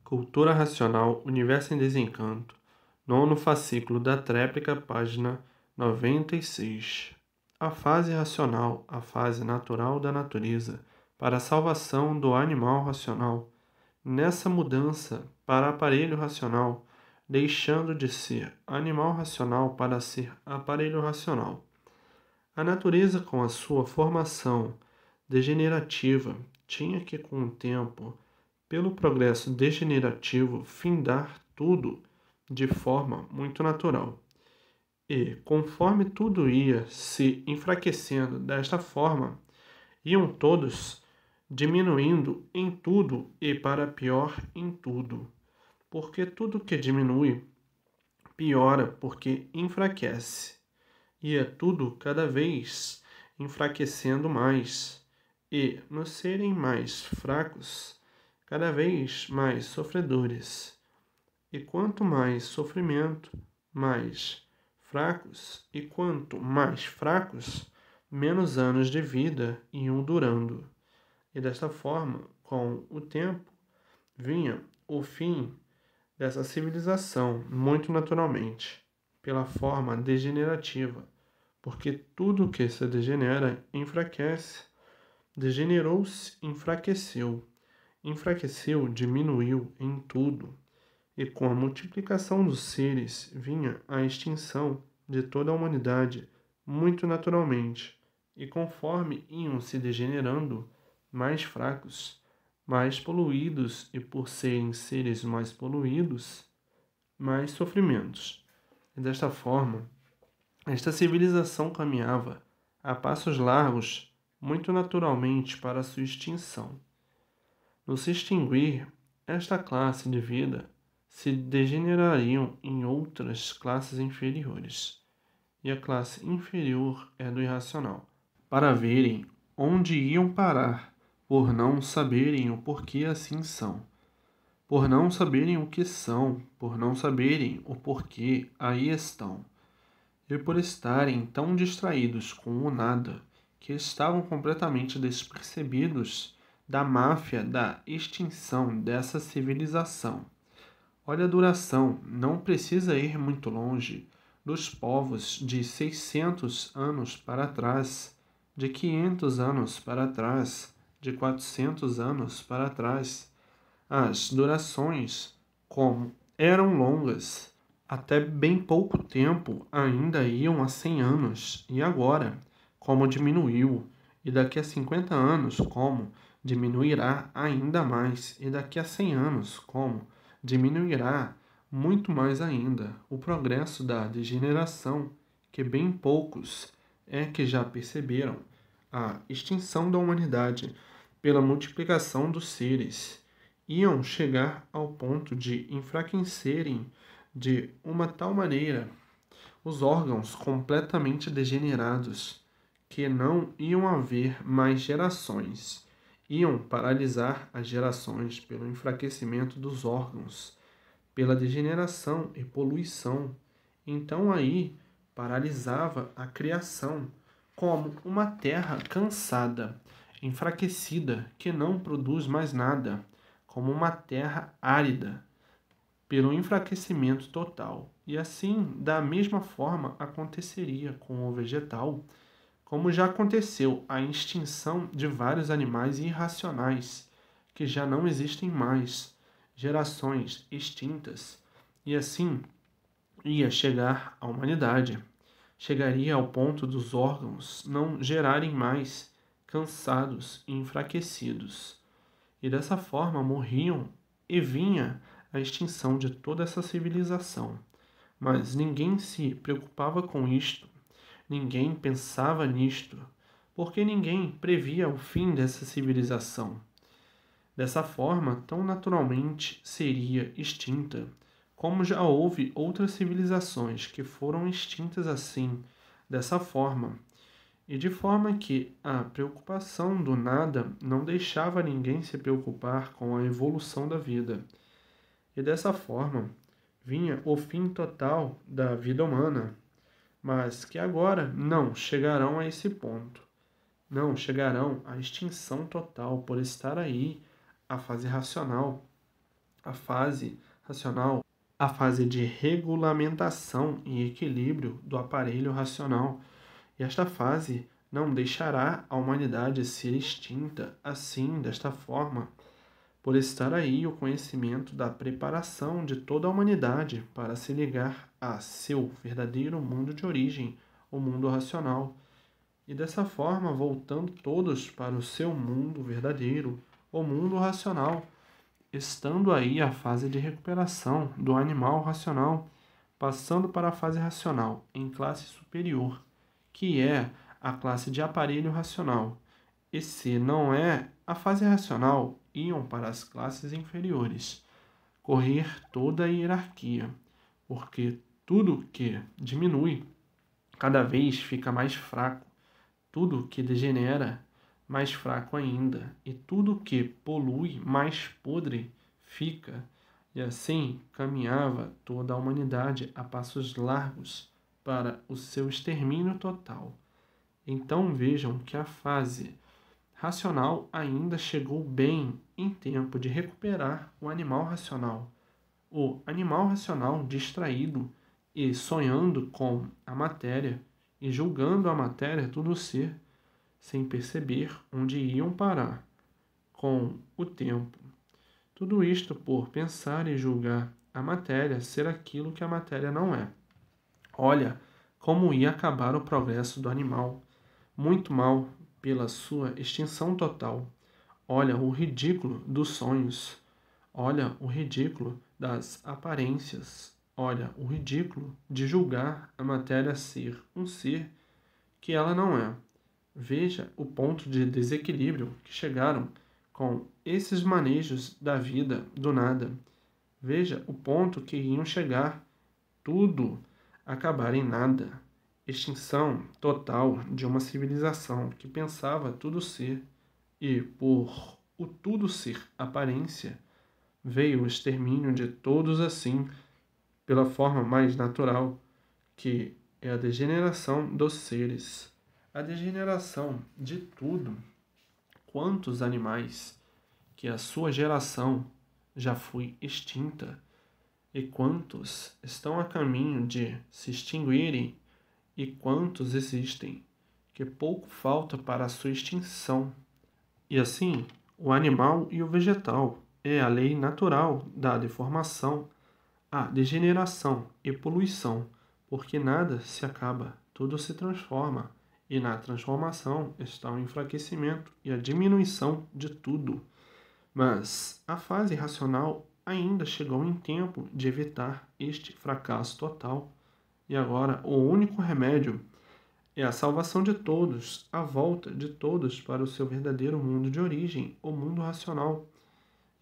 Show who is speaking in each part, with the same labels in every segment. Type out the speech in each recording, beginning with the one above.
Speaker 1: Cultura Racional, Universo em Desencanto, nono fascículo da tréplica, página 96. A fase racional, a fase natural da natureza, para a salvação do animal racional. Nessa mudança para aparelho racional, deixando de ser animal racional para ser aparelho racional. A natureza, com a sua formação degenerativa, tinha que, com o tempo, pelo progresso degenerativo, findar tudo de forma muito natural. E, conforme tudo ia se enfraquecendo desta forma, iam todos diminuindo em tudo e para pior em tudo. Porque tudo que diminui, piora porque enfraquece. Ia tudo cada vez enfraquecendo mais. E, no serem mais fracos, cada vez mais sofredores. E quanto mais sofrimento, mais fracos, e quanto mais fracos, menos anos de vida iam durando. E desta forma, com o tempo, vinha o fim dessa civilização, muito naturalmente, pela forma degenerativa, porque tudo que se degenera enfraquece. Degenerou-se, enfraqueceu. Enfraqueceu, diminuiu em tudo. E com a multiplicação dos seres vinha a extinção de toda a humanidade, muito naturalmente. E conforme iam se degenerando, mais fracos, mais poluídos, e por serem seres mais poluídos, mais sofrimentos. E desta forma, esta civilização caminhava a passos largos, muito naturalmente, para sua extinção. No se extinguir esta classe de vida, se degenerariam em outras classes inferiores, e a classe inferior é do irracional, para verem onde iam parar, por não saberem o porquê assim são, por não saberem o que são, por não saberem o porquê aí estão, e por estarem tão distraídos com o nada, que estavam completamente despercebidos da máfia da extinção dessa civilização. Olha a duração, não precisa ir muito longe, dos povos de 600 anos para trás, de 500 anos para trás, de 400 anos para trás. As durações, como eram longas, até bem pouco tempo ainda iam a 100 anos, e agora, como diminuiu, e daqui a 50 anos, como diminuirá ainda mais, e daqui a 100 anos, como diminuirá muito mais ainda. O progresso da degeneração, que bem poucos é que já perceberam, a extinção da humanidade pela multiplicação dos seres, iam chegar ao ponto de enfraquecerem de uma tal maneira os órgãos completamente degenerados que não iam haver mais gerações. Iam paralisar as gerações pelo enfraquecimento dos órgãos, pela degeneração e poluição. Então aí paralisava a criação como uma terra cansada, enfraquecida, que não produz mais nada, como uma terra árida, pelo enfraquecimento total. E assim, da mesma forma, aconteceria com o vegetal, como já aconteceu a extinção de vários animais irracionais, que já não existem mais, gerações extintas, e assim ia chegar a humanidade. Chegaria ao ponto dos órgãos não gerarem mais, cansados e enfraquecidos. E dessa forma morriam e vinha a extinção de toda essa civilização. Mas ninguém se preocupava com isto, ninguém pensava nisto, porque ninguém previa o fim dessa civilização. Dessa forma, tão naturalmente seria extinta, como já houve outras civilizações que foram extintas assim, dessa forma, e de forma que a preocupação do nada não deixava ninguém se preocupar com a evolução da vida. E dessa forma vinha o fim total da vida humana, mas que agora não chegarão a esse ponto. Não chegarão à extinção total por estar aí a fase racional, A fase racional, a fase de regulamentação e equilíbrio do aparelho racional. E esta fase não deixará a humanidade ser extinta assim, desta forma, por estar aí o conhecimento da preparação de toda a humanidade para se ligar a seu verdadeiro mundo de origem, o mundo racional, e dessa forma voltando todos para o seu mundo verdadeiro, o mundo racional, estando aí a fase de recuperação do animal racional, passando para a fase racional em classe superior, que é a classe de aparelho racional. E se não é a fase racional, iam para as classes inferiores, correr toda a hierarquia, porque tudo que diminui cada vez fica mais fraco, tudo que degenera mais fraco ainda, e tudo que polui mais podre fica. E assim caminhava toda a humanidade a passos largos para o seu extermínio total. Então vejam que a fase racional ainda chegou bem em tempo de recuperar o animal racional. O animal racional distraído e sonhando com a matéria e julgando a matéria tudo ser, sem perceber onde iam parar com o tempo. Tudo isto por pensar e julgar a matéria ser aquilo que a matéria não é. Olha como ia acabar o progresso do animal, muito mal pela sua extinção total. Olha o ridículo dos sonhos. Olha o ridículo das aparências. Olha o ridículo de julgar a matéria ser um ser que ela não é. Veja o ponto de desequilíbrio que chegaram com esses manejos da vida do nada. Veja o ponto que iam chegar. Tudo acabar em nada. Extinção total de uma civilização que pensava tudo ser, e por o tudo ser aparência, veio o extermínio de todos assim, pela forma mais natural, que é a degeneração dos seres. A degeneração de tudo. Quantos animais que a sua geração já foi extinta, e quantos estão a caminho de se extinguirem, e quantos existem, que pouco falta para a sua extinção. E assim, o animal e o vegetal é a lei natural da deformação, a degeneração e poluição, porque nada se acaba, tudo se transforma, e na transformação está o enfraquecimento e a diminuição de tudo. Mas a fase racional ainda chegou em tempo de evitar este fracasso total. E agora o único remédio é a salvação de todos, a volta de todos para o seu verdadeiro mundo de origem, o mundo racional.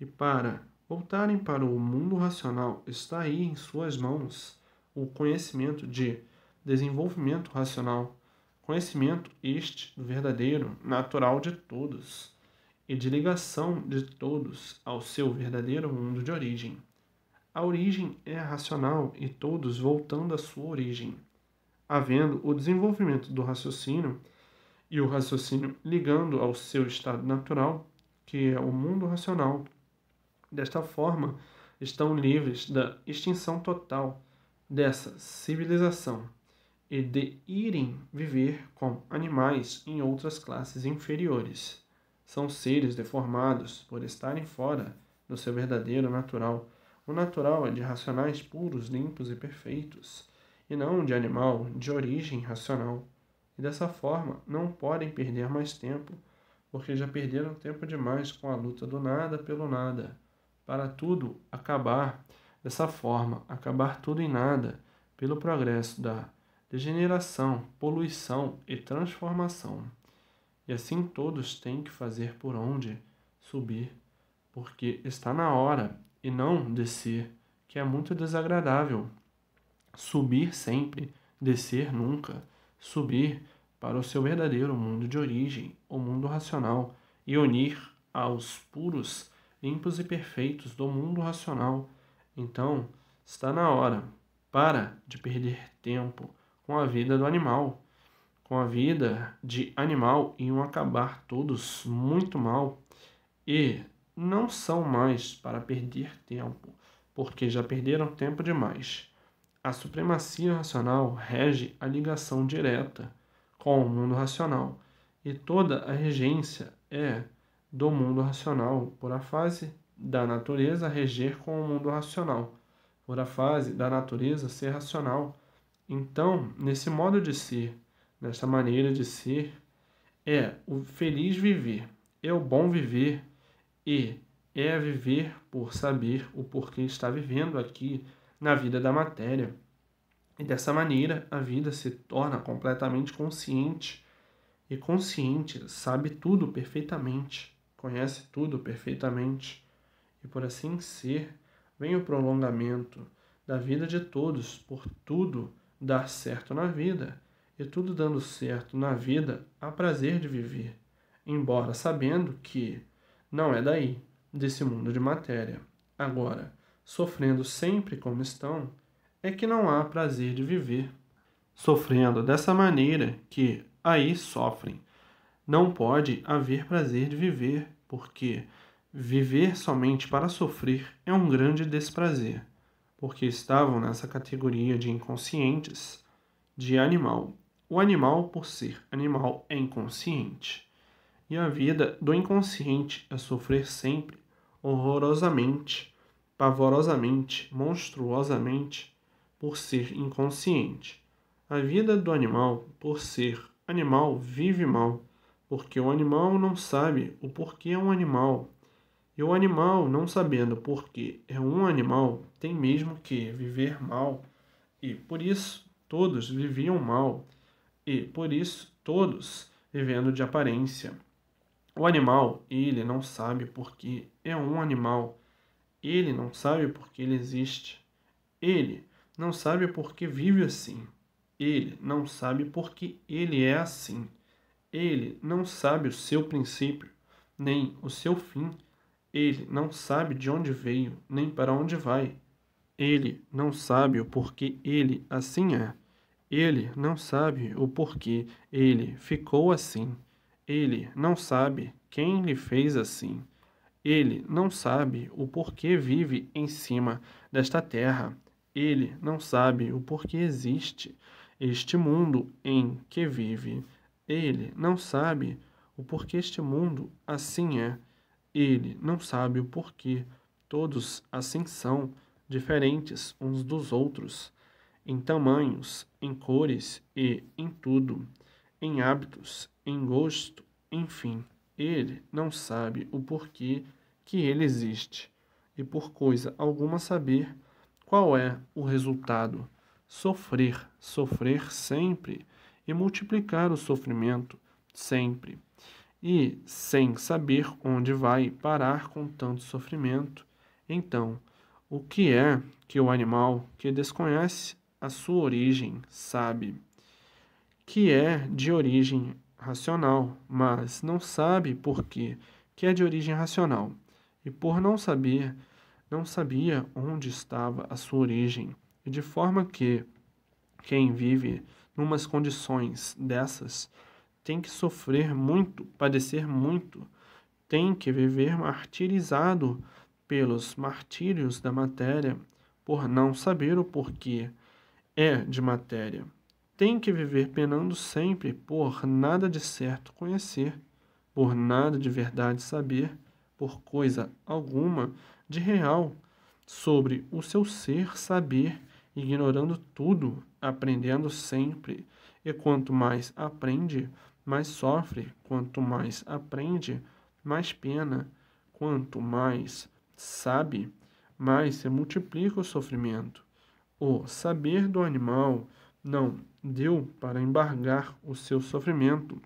Speaker 1: E para voltarem para o mundo racional, está aí em suas mãos o conhecimento de desenvolvimento racional, conhecimento este verdadeiro, natural de todos, e de ligação de todos ao seu verdadeiro mundo de origem. A origem é racional e todos voltando à sua origem, havendo o desenvolvimento do raciocínio e o raciocínio ligando ao seu estado natural, que é o mundo racional. Desta forma, estão livres da extinção total dessa civilização e de irem viver com animais em outras classes inferiores. São seres deformados por estarem fora do seu verdadeiro natural. O natural é de racionais puros, limpos e perfeitos, e não de animal de origem racional. E dessa forma não podem perder mais tempo, porque já perderam tempo demais com a luta do nada pelo nada, para tudo acabar dessa forma, acabar tudo em nada, pelo progresso da degeneração, poluição e transformação. E assim todos têm que fazer por onde subir, porque está na hora, e não descer, que é muito desagradável. Subir sempre, descer nunca. Subir para o seu verdadeiro mundo de origem, o mundo racional, e unir aos puros, limpos e perfeitos do mundo racional. Então, está na hora. Para de perder tempo com a vida do animal. Com a vida de animal iam acabar todos muito mal, e não são mais para perder tempo, porque já perderam tempo demais. A supremacia racional rege a ligação direta com o mundo racional, e toda a regência é do mundo racional, por a fase da natureza reger com o mundo racional, por a fase da natureza ser racional. Então, nesse modo de ser, nesta maneira de ser, é o feliz viver, é o bom viver e é viver por saber o porquê está vivendo aqui na vida da matéria. E dessa maneira, a vida se torna completamente consciente. E consciente sabe tudo perfeitamente, conhece tudo perfeitamente. E por assim ser, vem o prolongamento da vida de todos, por tudo dar certo na vida. E tudo dando certo na vida, há prazer de viver, embora sabendo que não é daí, desse mundo de matéria. Agora, sofrendo sempre como estão, é que não há prazer de viver. Sofrendo dessa maneira que aí sofrem. Não pode haver prazer de viver, porque viver somente para sofrer é um grande desprazer, porque estavam nessa categoria de inconscientes, de animal. O animal, por ser animal, é inconsciente. E a vida do inconsciente é sofrer sempre, horrorosamente, pavorosamente, monstruosamente, por ser inconsciente. A vida do animal, por ser animal, vive mal, porque o animal não sabe o porquê é um animal. E o animal, não sabendo porquê é um animal, tem mesmo que viver mal. E por isso todos viviam mal. E por isso todos vivendo de aparência. O animal, ele não sabe porque é um animal. Ele não sabe porque ele existe. Ele não sabe porque vive assim. Ele não sabe porque ele é assim. Ele não sabe o seu princípio, nem o seu fim. Ele não sabe de onde veio, nem para onde vai. Ele não sabe o porquê ele assim é. Ele não sabe o porquê ele ficou assim. Ele não sabe quem lhe fez assim. Ele não sabe o porquê vive em cima desta terra. Ele não sabe o porquê existe este mundo em que vive. Ele não sabe o porquê este mundo assim é. Ele não sabe o porquê todos assim são, diferentes uns dos outros, em tamanhos, em cores e em tudo, em hábitos, em gosto, enfim. Ele não sabe o porquê que ele existe, e por coisa alguma saber qual é o resultado. Sofrer, sofrer sempre, e multiplicar o sofrimento sempre, e sem saber onde vai parar com tanto sofrimento. Então, o que é que o animal que desconhece a sua origem sabe? Que é de origem racional, mas não sabe por quê que é de origem racional. E por não saber, não sabia onde estava a sua origem, e de forma que quem vive numas condições dessas tem que sofrer muito, padecer muito, tem que viver martirizado pelos martírios da matéria, por não saber o porquê é de matéria. Tem que viver penando sempre por nada de certo conhecer, por nada de verdade saber, por coisa alguma de real sobre o seu ser saber, ignorando tudo, aprendendo sempre. E quanto mais aprende, mais sofre, quanto mais aprende, mais pena, quanto mais sabe, mais se multiplica o sofrimento. O saber do animal não deu para embargar o seu sofrimento,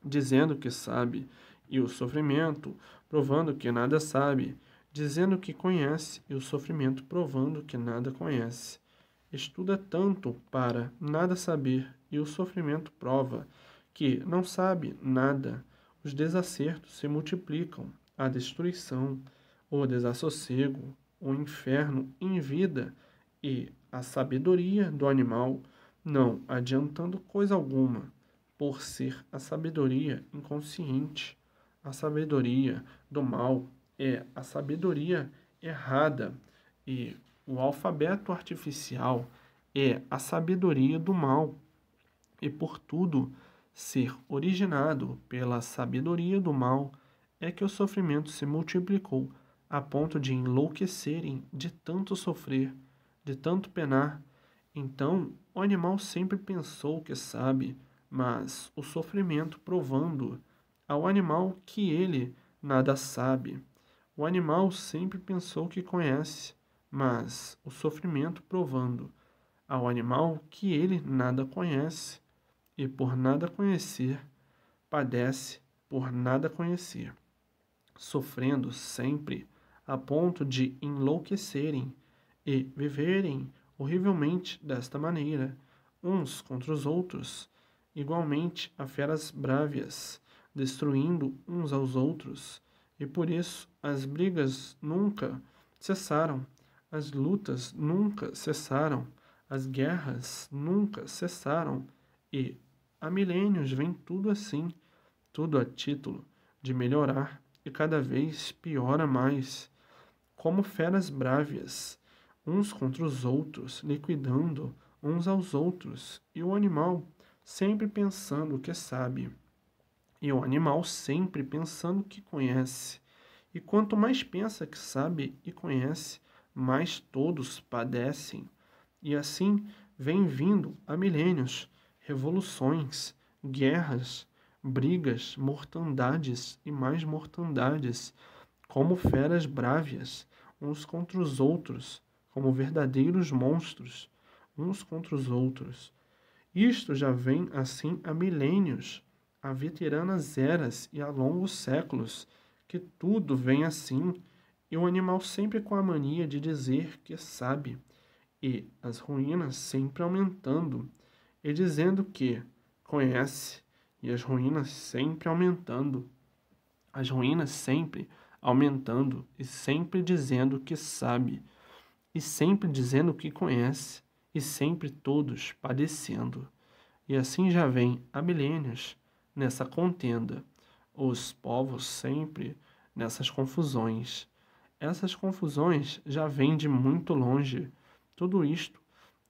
Speaker 1: dizendo que sabe, e o sofrimento provando que nada sabe, dizendo que conhece, e o sofrimento provando que nada conhece. Estuda tanto para nada saber, e o sofrimento prova que não sabe nada. Os desacertos se multiplicam, a destruição, o desassossego, o inferno em vida, e a sabedoria do animal, não adiantando coisa alguma, por ser a sabedoria inconsciente, a sabedoria do mal, é a sabedoria errada e o alfabeto artificial é a sabedoria do mal. E por tudo ser originado pela sabedoria do mal, é que o sofrimento se multiplicou a ponto de enlouquecerem de tanto sofrer, de tanto penar. Então, o animal sempre pensou que sabe, mas o sofrimento provando ao animal que ele nada sabe. O animal sempre pensou que conhece, mas o sofrimento provando ao animal que ele nada conhece, e por nada conhecer, padece por nada conhecer, sofrendo sempre a ponto de enlouquecerem e viverem horrivelmente desta maneira, uns contra os outros, igualmente a feras brávias, destruindo uns aos outros, e por isso as brigas nunca cessaram, as lutas nunca cessaram, as guerras nunca cessaram, e há milênios vem tudo assim, tudo a título de melhorar, e cada vez piora mais, como feras brávias, uns contra os outros, liquidando uns aos outros, e o animal sempre pensando que sabe, e o animal sempre pensando que conhece. E quanto mais pensa que sabe e conhece, mais todos padecem. E assim vem vindo há milênios revoluções, guerras, brigas, mortandades e mais mortandades, como feras brávias, uns contra os outros, como verdadeiros monstros, uns contra os outros. Isto já vem assim há milênios, há veteranas eras e há longos séculos, que tudo vem assim, e o animal sempre com a mania de dizer que sabe, e as ruínas sempre aumentando, e dizendo que conhece, e as ruínas sempre aumentando, as ruínas sempre aumentando, e sempre dizendo que sabe, e sempre dizendo que conhece, e sempre todos padecendo. E assim já vem há milênios nessa contenda, os povos sempre nessas confusões. Essas confusões já vêm de muito longe. Tudo isto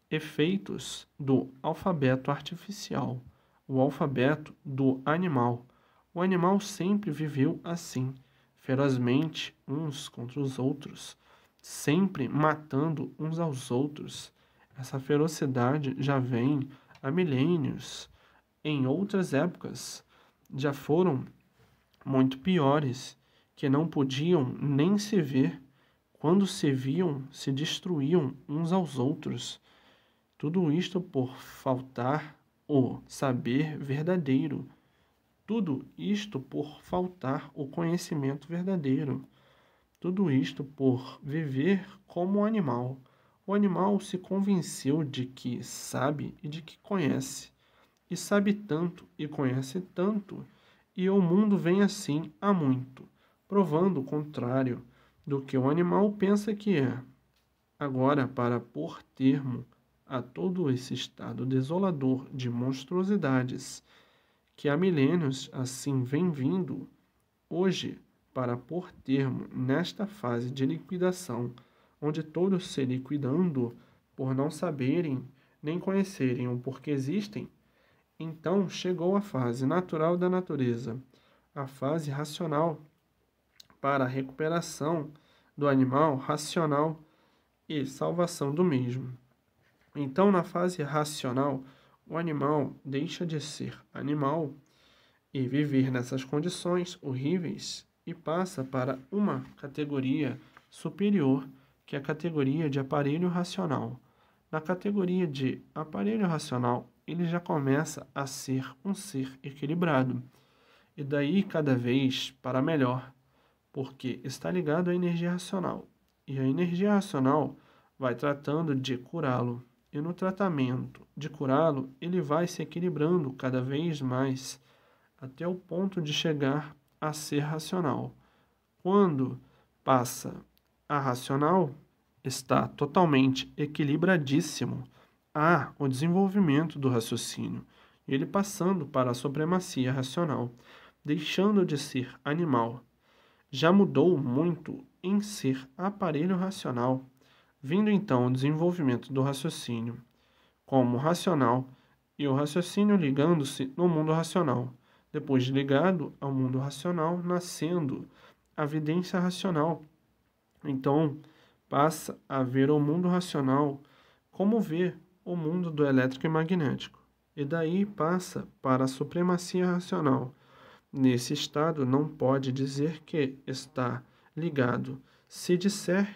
Speaker 1: efeitos do alfabeto artificial, o alfabeto do animal. O animal sempre viveu assim, ferozmente uns contra os outros, sempre matando uns aos outros. Essa ferocidade já vem há milênios. Em outras épocas já foram muito piores, que não podiam nem se ver. Quando se viam, se destruíam uns aos outros. Tudo isto por faltar o saber verdadeiro. Tudo isto por faltar o conhecimento verdadeiro. Tudo isto por viver como um animal. O animal se convenceu de que sabe e de que conhece. E sabe tanto e conhece tanto, e o mundo vem assim há muito, provando o contrário do que o animal pensa que é. Agora, para pôr termo a todo esse estado desolador de monstruosidades que há milênios assim vem vindo, hoje, para pôr termo nesta fase de liquidação, onde todos se liquidando por não saberem nem conhecerem o porquê existem, então chegou a fase natural da natureza, a fase racional para a recuperação do animal racional e salvação do mesmo. Então, na fase racional, o animal deixa de ser animal e viver nessas condições horríveis e passa para uma categoria superior, que é a categoria de aparelho racional. Na categoria de aparelho racional, ele já começa a ser um ser equilibrado, e daí cada vez para melhor, porque está ligado à energia racional, e a energia racional vai tratando de curá-lo, e no tratamento de curá-lo, ele vai se equilibrando cada vez mais, até o ponto de chegar a ser racional. Quando passa a racional, está totalmente equilibradíssimo. Há o desenvolvimento do raciocínio, ele passando para a supremacia racional, deixando de ser animal. já mudou muito em ser aparelho racional, vindo então o desenvolvimento do raciocínio como racional e o raciocínio ligando-se no mundo racional. Depois de ligado ao mundo racional, nascendo a vidência racional. Então, passa a ver o mundo racional como vê o mundo do elétrico e magnético. E daí passa para a supremacia racional. Nesse estado, não pode dizer que está ligado. Se disser,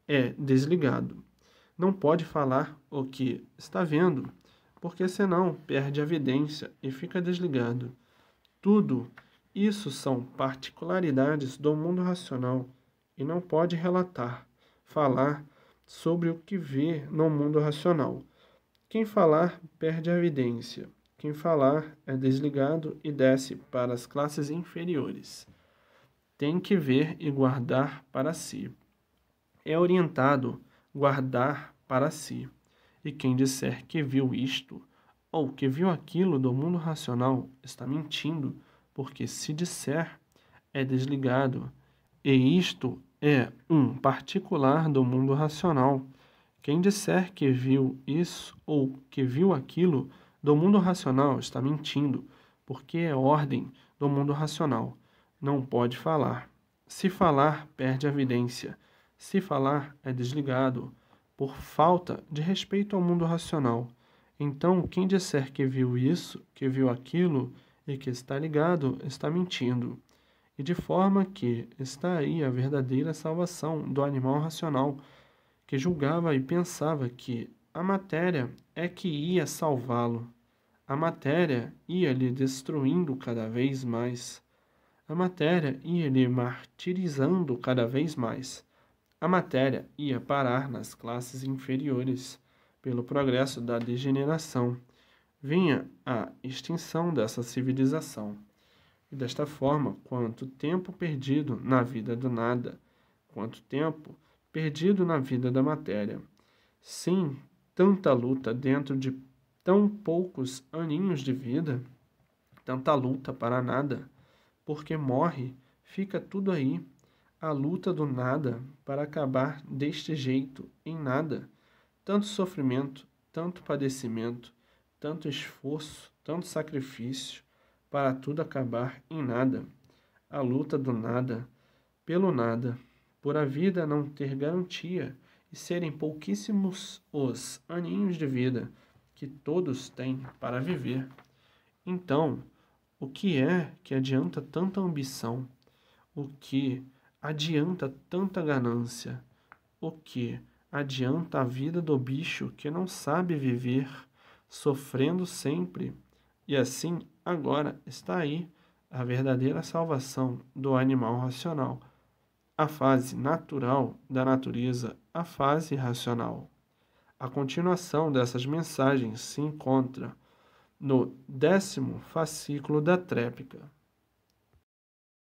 Speaker 1: é desligado. Não pode falar o que está vendo, porque senão perde a vidência e fica desligado. Tudo isso são particularidades do mundo racional e não pode relatar, falar sobre o que vê no mundo racional. Quem falar perde a evidência. Quem falar é desligado e desce para as classes inferiores. Tem que ver e guardar para si. É orientado guardar para si. E quem disser que viu isto ou que viu aquilo do mundo racional está mentindo, porque se disser é desligado. E isto é um particular do mundo racional. Quem disser que viu isso ou que viu aquilo do mundo racional está mentindo, porque é ordem do mundo racional. Não pode falar. Se falar, perde a evidência. Se falar, é desligado, por falta de respeito ao mundo racional. Então, quem disser que viu isso, que viu aquilo e que está ligado, está mentindo. E de forma que está aí a verdadeira salvação do animal racional, que julgava e pensava que a matéria é que ia salvá-lo. A matéria ia lhe destruindo cada vez mais. A matéria ia lhe martirizando cada vez mais. A matéria ia parar nas classes inferiores pelo progresso da degeneração. Vinha a extinção dessa civilização. E desta forma, quanto tempo perdido na vida do nada, quanto tempo perdido na vida da matéria. Sim, tanta luta dentro de tão poucos aninhos de vida, tanta luta para nada, porque morre, fica tudo aí, a luta do nada para acabar deste jeito, em nada, tanto sofrimento, tanto padecimento, tanto esforço, tanto sacrifício, para tudo acabar em nada, a luta do nada, pelo nada, por a vida não ter garantia e serem pouquíssimos os aninhos de vida que todos têm para viver. Então, o que é que adianta tanta ambição? O que adianta tanta ganância? O que adianta a vida do bicho que não sabe viver, sofrendo sempre? E assim, agora está aí a verdadeira salvação do animal racional, a fase natural da natureza, a fase racional. A continuação dessas mensagens se encontra no 10º fascículo da Trépica.